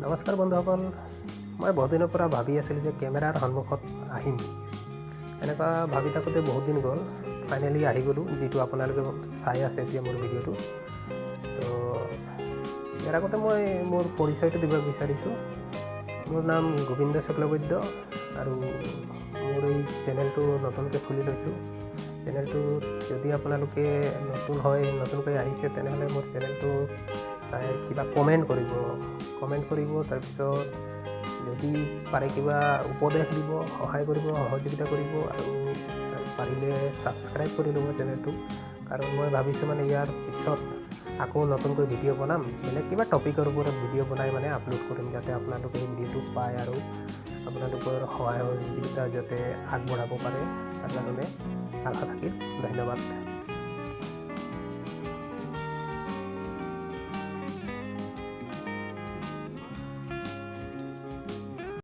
নমস্কাৰ বন্ধুসকল, মই বহুত দিনৰ পৰা ভাবি আছিলোঁ যে কেমেৰাৰ সন্মুখত আহিম। এনেকুৱা ভাবি থাকোঁতে বহুত দিন গ'ল, ফাইনেলি আহি গ'লোঁ, যিটো আপোনালোকে চাই আছে এতিয়া মোৰ ভিডিঅ'টো। তো ইয়াৰ আগতে মই মোৰ পৰিচয়টো দিব বিচাৰিছোঁ। মোৰ নাম গোবিন্দ শুক্লবৈদ্য আৰু মোৰ এই চেনেলটো নতুনকৈ খুলি লৈছোঁ। চেনেলটো যদি আপোনালোকে নতুনকৈ আহিছে তেনেহ'লে মোৰ চেনেলটো কিবা কমেণ্ট কৰিব, তাৰপিছত যদি পাৰে কিবা উপদেশ দিব, সহায় কৰিব, সহযোগিতা কৰিব আৰু পাৰিলে ছাবস্ক্ৰাইব কৰি ল'ব চেনেলটো। কাৰণ মই ভাবিছোঁ ইয়াৰ পিছত আকৌ নতুনকৈ ভিডিঅ' বনাম, বেলেগ কিবা টপিকৰ ওপৰত ভিডিঅ' বনাই আপলোড কৰিম, যাতে আপোনালোকে ভিডিঅ'টো পায় আৰু আপোনালোকৰ সহায় সহযোগিতা যাতে আগবঢ়াব পাৰে। তাৰ কাৰণে আশা থাকিল। ধন্যবাদ।